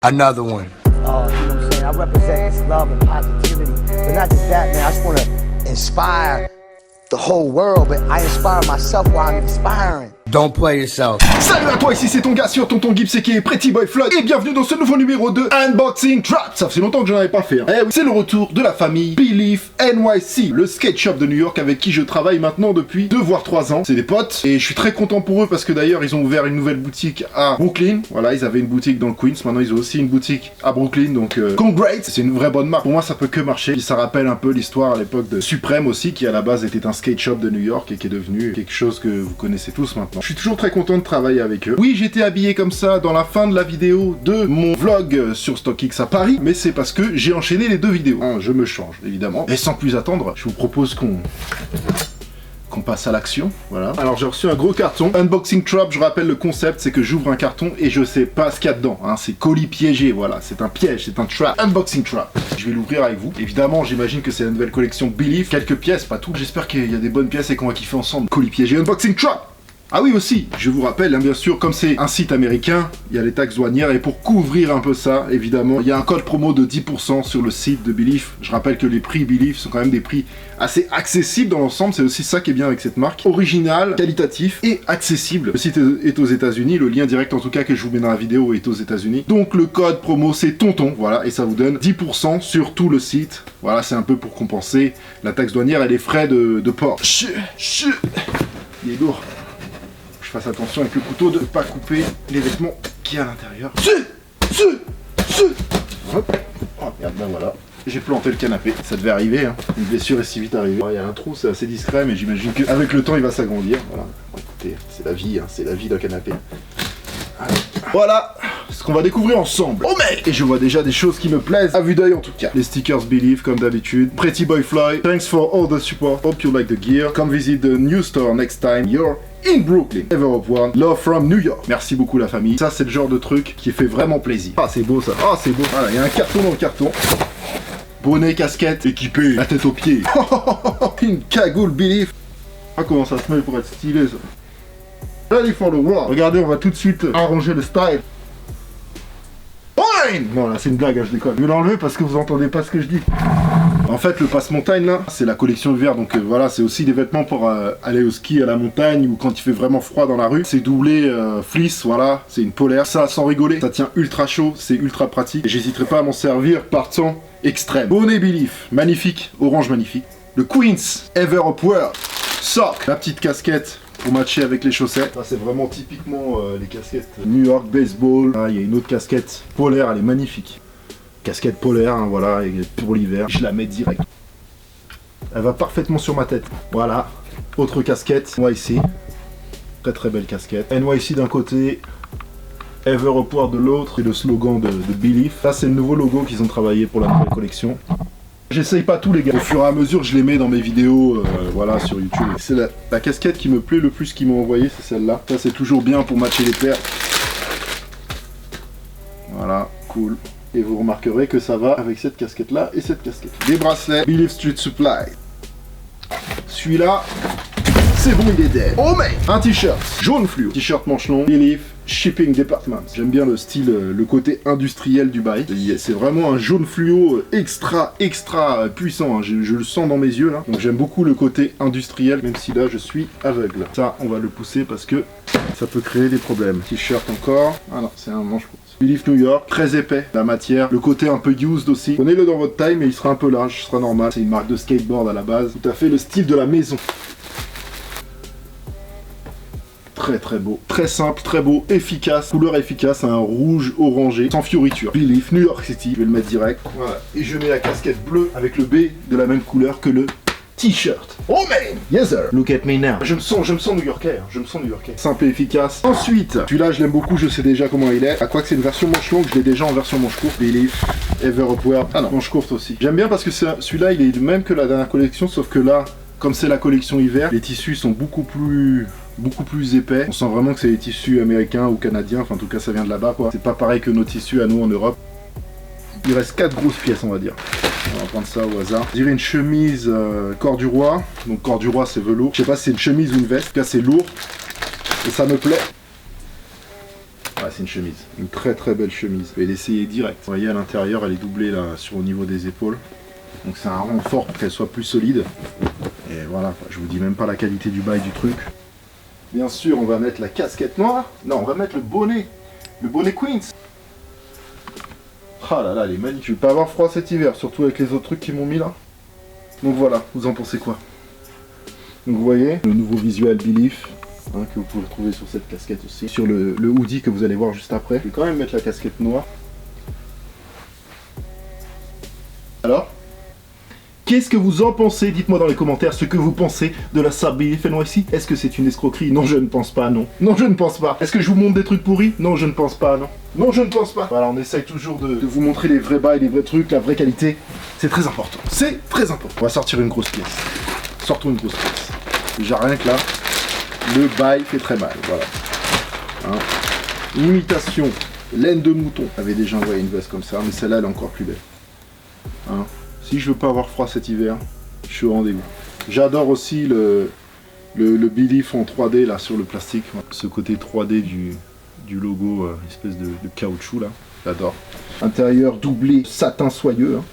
Another one. You know what I'm saying? I represent this love and positivity. But not just that, man. I just want to inspire the whole world, but I inspire myself while I'm inspiring. Don't play yourself. Salut à toi, ici c'est ton gars sur Tonton Gibbs qui est Pretty Boy Floyd et bienvenue dans ce nouveau numéro de Unboxing Trap. Ça fait longtemps que j'en avais pas fait. Eh oui, c'est le retour de la famille Belief NYC, le skate shop de New York avec qui je travaille maintenant depuis 2 voire 3 ans. C'est des potes et je suis très content pour eux parce que d'ailleurs ils ont ouvert une nouvelle boutique à Brooklyn. Voilà, ils avaient une boutique dans le Queens, maintenant ils ont aussi une boutique à Brooklyn, donc congrats, c'est une vraie bonne marque. Pour moi ça peut que marcher. Et ça rappelle un peu l'histoire à l'époque de Supreme aussi, qui à la base était un skate shop de New York et qui est devenu quelque chose que vous connaissez tous maintenant. Je suis toujours très content de travailler avec eux. Oui, j'étais habillé comme ça dans la fin de la vidéo de mon vlog sur StockX à Paris, mais c'est parce que j'ai enchaîné les 2 vidéos. Je me change, évidemment. Et sans plus attendre, je vous propose qu'on passe à l'action, voilà. Alors j'ai reçu un gros carton, Unboxing Trap, je rappelle le concept, c'est que j'ouvre un carton et je sais pas ce qu'il y a dedans, hein. C'est colis piégé, voilà, c'est un piège, c'est un trap, Unboxing Trap. Je vais l'ouvrir avec vous, évidemment j'imagine que c'est la nouvelle collection Belief, quelques pièces, pas toutes, j'espère qu'il y a des bonnes pièces et qu'on va kiffer ensemble. Colis piégé, Unboxing Trap. Ah oui aussi, je vous rappelle, hein, bien sûr, comme c'est un site américain, il y a les taxes douanières et pour couvrir un peu ça, évidemment, il y a un code promo de 10% sur le site de Belief. Je rappelle que les prix Belief sont quand même des prix assez accessibles dans l'ensemble, c'est aussi ça qui est bien avec cette marque. Original, qualitatif et accessible. Le site est aux États-Unis, le lien direct en tout cas que je vous mets dans la vidéo est aux États-Unis. Donc le code promo c'est Tonton, voilà, et ça vous donne 10% sur tout le site. Voilà, c'est un peu pour compenser la taxe douanière et les frais de port. Il est lourd. Fasse attention avec le couteau de ne pas couper les vêtements qui à l'intérieur. Hop. Oh merde, ben voilà. J'ai planté le canapé. Ça devait arriver, hein. Une blessure est si vite arrivée. Il y a un trou, c'est assez discret, mais j'imagine qu'avec le temps, il va s'agrandir. Voilà. Bon, écoutez, c'est la vie, hein. C'est la vie d'un canapé. Allez. Voilà ce qu'on va découvrir ensemble. Oh mais et je vois déjà des choses qui me plaisent, à vue d'œil en tout cas. Les stickers Belief comme d'habitude. Pretty Boy Floyd. Thanks for all the support. Hope you like the gear. Come visit the new store next time you're in Brooklyn. Ever of one. Love from New York. Merci beaucoup la famille. Ça c'est le genre de truc qui fait vraiment plaisir. Ah c'est beau ça. Ah c'est beau. Voilà, il y a un carton dans le carton. Bonnet, casquette, équipé, la tête aux pieds. Une cagoule Belief. Ah comment ça se met pour être stylé ça. Ready for the war. Regardez, on va tout de suite arranger le style. Bon là c'est une blague, hein, je déconne. Je vais l'enlever parce que vous entendez pas ce que je dis. En fait le passe-montagne là, c'est la collection hiver, donc voilà, c'est aussi des vêtements pour aller au ski à la montagne ou quand il fait vraiment froid dans la rue. C'est doublé fleece, voilà, c'est une polaire. Ça sans rigoler, ça tient ultra chaud, c'est ultra pratique. J'hésiterai pas à m'en servir par temps extrême. Bonnet Belief, magnifique, orange magnifique. Le Queens Ever Upward Sock, la petite casquette pour matcher avec les chaussettes. Ça c'est vraiment typiquement les casquettes New York Baseball. Ah, il y a une autre casquette polaire, elle est magnifique. Casquette polaire, hein, voilà, et pour l'hiver, je la mets direct. Elle va parfaitement sur ma tête. Voilà, autre casquette, NYC. Très très belle casquette. NYC d'un côté, Ever Upward de l'autre, c'est le slogan de Belief. Là c'est le nouveau logo qu'ils ont travaillé pour la nouvelle collection. J'essaye pas tous les gars, au fur et à mesure je les mets dans mes vidéos, voilà, sur YouTube. C'est la casquette qui me plaît le plus qu'ils m'ont envoyé, c'est celle-là. Ça c'est toujours bien pour matcher les paires. Voilà, cool. Et vous remarquerez que ça va avec cette casquette-là et cette casquette. Des bracelets, Belief Street Supply. Celui-là, c'est bon, il est dead. Oh mais un t-shirt jaune fluo, t-shirt manche longue, Belief Shipping Department. J'aime bien le style, le côté industriel du bail. C'est vraiment un jaune fluo extra puissant, hein. Je le sens dans mes yeux là. Donc j'aime beaucoup le côté industriel, même si là je suis aveugle. Ça, on va le pousser parce que ça peut créer des problèmes. T-shirt encore. Ah non, c'est un manche court. Belief New York, très épais, la matière, le côté un peu used aussi. Prenez-le dans votre taille, mais il sera un peu large, ce sera normal. C'est une marque de skateboard à la base. Tout à fait le style de la maison. Très très beau, très simple, très beau, efficace, couleur efficace, un rouge orangé, sans fioriture. Belief, New York City, je vais le mettre direct. Voilà, et je mets la casquette bleue avec le B de la même couleur que le t-shirt. Oh man, yes sir. Look at me now. Je me sens new-yorkais, hein. Je me sens new-yorkais. Simple et efficace. Ensuite, celui-là je l'aime beaucoup, je sais déjà comment il est. À quoi que c'est une version manche longue, je l'ai déjà en version manche courte. Belief, Ever Upward. Ah non, manche courte aussi. J'aime bien parce que celui-là il est le même que la dernière collection, sauf que là, comme c'est la collection hiver, les tissus sont beaucoup plus épais. On sent vraiment que c'est des tissus américains ou canadiens, enfin en tout cas ça vient de là-bas quoi. C'est pas pareil que nos tissus à nous en Europe. Il reste 4 grosses pièces on va dire. On va prendre ça au hasard. Je dirais une chemise corps du roi. Donc corps du roi c'est velours. Je sais pas si c'est une chemise ou une veste. En tout cas c'est lourd. Et ça me plaît. Ouais, c'est une chemise. Une très très belle chemise. Je vais l'essayer direct. Vous voyez à l'intérieur, elle est doublée là sur au niveau des épaules. Donc c'est un renfort pour qu'elle soit plus solide. Et voilà, je vous dis même pas la qualité du bail du truc. Bien sûr, on va mettre la casquette noire. Non, on va mettre le bonnet. Le bonnet Queens. Ah là là, elle est magnifique. Je vais pas avoir froid cet hiver, surtout avec les autres trucs qu'ils m'ont mis là. Donc voilà, vous en pensez quoi? Donc vous voyez, le nouveau visuel Belief, hein, que vous pouvez retrouver sur cette casquette aussi. Sur le hoodie que vous allez voir juste après. Je vais quand même mettre la casquette noire. Alors? Qu'est-ce que vous en pensez? Dites-moi dans les commentaires ce que vous pensez de la SAP Belief NYC. Est-ce que c'est une escroquerie? Non, je ne pense pas, non. Non, je ne pense pas. Est-ce que je vous montre des trucs pourris? Non, je ne pense pas, non. Non, je ne pense pas. Voilà, on essaye toujours de vous montrer les vrais bails, les vrais trucs, la vraie qualité. C'est très important. C'est très important. On va sortir une grosse pièce. Sortons une grosse pièce. Déjà rien que là, le bail fait très mal. Voilà. Hein. Imitation, laine de mouton. J'avais déjà envoyé une veste comme ça, mais celle-là, elle est encore plus belle. Hein. Si je veux pas avoir froid cet hiver, je suis au rendez-vous. J'adore aussi le Belief en 3D là sur le plastique. Ce côté 3D du logo, espèce de caoutchouc là. J'adore. Intérieur doublé satin soyeux. Hein.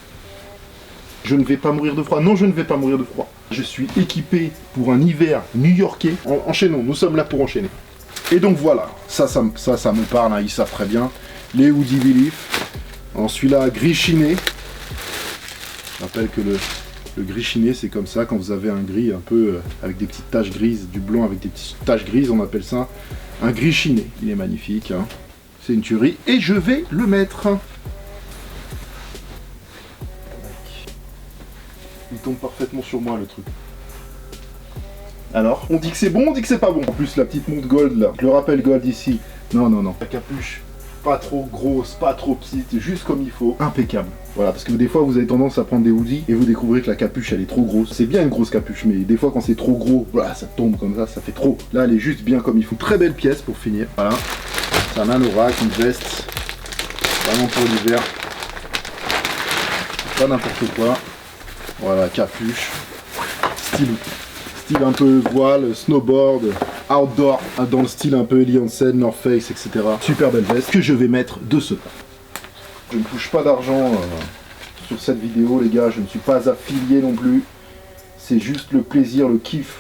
Je ne vais pas mourir de froid. Non, je ne vais pas mourir de froid. Je suis équipé pour un hiver new-yorkais. Enchaînons, nous sommes là pour enchaîner. Et donc voilà, ça me parle, hein, ils savent très bien. Les hoodie Belief. Ensuite là, gris chiné. Je rappelle que le gris chiné, c'est comme ça, quand vous avez un gris un peu avec des petites taches grises, du blanc avec des petites taches grises, on appelle ça un gris chiné. Il est magnifique, hein. C'est une tuerie. Et je vais le mettre. Il tombe parfaitement sur moi, le truc. Alors, on dit que c'est bon, on dit que c'est pas bon. En plus, la petite montre gold, là, je le rappelle gold ici. Non, non, non. La capuche, pas trop grosse, pas trop petite, juste comme il faut. Impeccable. Voilà, parce que des fois, vous avez tendance à prendre des hoodies et vous découvrez que la capuche, elle est trop grosse. C'est bien une grosse capuche, mais des fois, quand c'est trop gros, voilà, ça tombe comme ça fait trop. Là, elle est juste bien comme il faut. Très belle pièce pour finir. Voilà. C'est un anorak, une veste. Vraiment pour l'hiver. Pas n'importe quoi. Voilà, capuche. Style un peu voile, snowboard, outdoor, dans le style un peu Eli Hansen, North Face, etc. Super belle veste que je vais mettre de ce pas. Je ne touche pas d'argent sur cette vidéo, les gars, je ne suis pas affilié non plus. C'est juste le plaisir, le kiff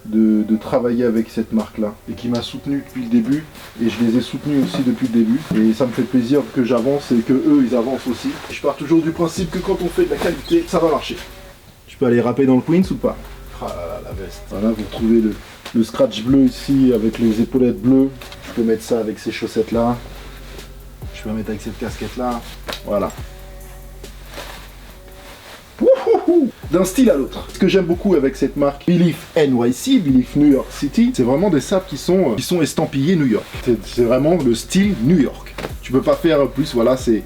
de travailler avec cette marque-là et qui m'a soutenu depuis le début. Et je les ai soutenus aussi depuis le début. Et ça me fait plaisir que j'avance et que eux, ils avancent aussi. Et je pars toujours du principe que quand on fait de la qualité, ça va marcher. Je peux aller rapper dans le Queens ou pas? Ah là là, la veste. Voilà, vous retrouvez le scratch bleu ici avec les épaulettes bleues. Je peux mettre ça avec ces chaussettes là. Je peux mettre avec cette casquette là. Voilà. D'un style à l'autre. Ce que j'aime beaucoup avec cette marque Belief NYC, Belief New York City, c'est vraiment des sapes qui sont estampillés New York. C'est vraiment le style New York. Tu peux pas faire plus, voilà, c'est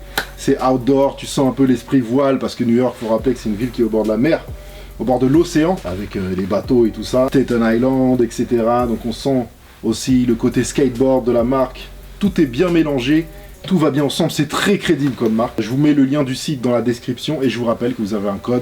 outdoor, tu sens un peu l'esprit voile parce que New York, faut rappeler que c'est une ville qui est au bord de la mer, au bord de l'océan, avec les bateaux et tout ça, Staten Island, etc. Donc on sent aussi le côté skateboard de la marque. Tout est bien mélangé. Tout va bien ensemble, c'est très crédible comme marque. Je vous mets le lien du site dans la description et je vous rappelle que vous avez un code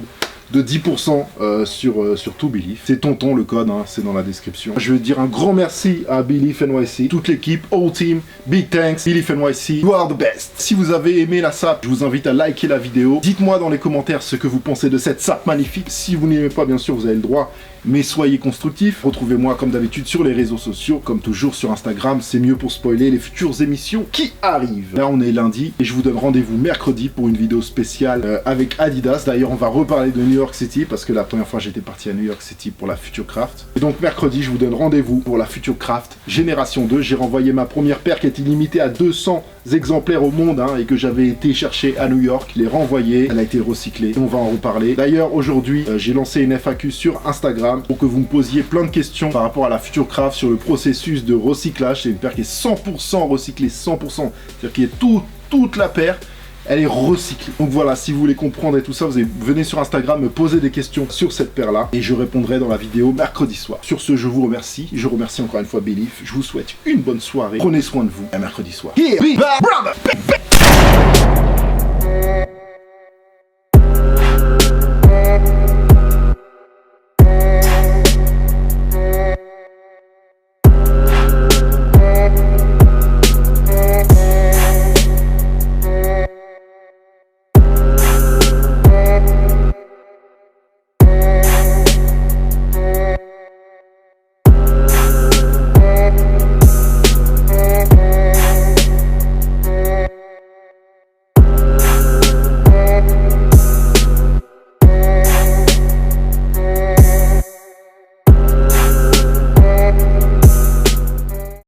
de 10% sur tout Belief. C'est Tonton le code, hein, c'est dans la description. Je veux dire un grand merci à Belief NYC, toute l'équipe, all team, big thanks, Belief NYC, you are the best. Si vous avez aimé la SAP, je vous invite à liker la vidéo. Dites-moi dans les commentaires ce que vous pensez de cette SAP magnifique. Si vous n'aimez pas, bien sûr, vous avez le droit, mais soyez constructifs. Retrouvez-moi comme d'habitude sur les réseaux sociaux, comme toujours sur Instagram, c'est mieux pour spoiler les futures émissions qui arrivent. Là on est lundi et je vous donne rendez-vous mercredi pour une vidéo spéciale avec Adidas. D'ailleurs on va reparler de New York City parce que la première fois j'étais parti à New York City pour la Future Craft. Et donc mercredi je vous donne rendez-vous pour la Future Craft Génération 2. J'ai renvoyé ma première paire qui était limitée à 200 exemplaires au monde hein, et que j'avais été chercher à New York. Je l'ai renvoyée, elle a été recyclée et on va en reparler. D'ailleurs aujourd'hui j'ai lancé une FAQ sur Instagram pour que vous me posiez plein de questions par rapport à la Future Craft sur le processus de recyclage. C'est une paire qui est 100% recyclée, 100%. C'est-à-dire qu'il y a toute la paire, elle est recyclée. Donc voilà, si vous voulez comprendre et tout ça, venez sur Instagram me poser des questions sur cette paire-là et je répondrai dans la vidéo mercredi soir. Sur ce, je vous remercie. Je remercie encore une fois Belief. Je vous souhaite une bonne soirée. Prenez soin de vous. À mercredi soir. Here, be brother.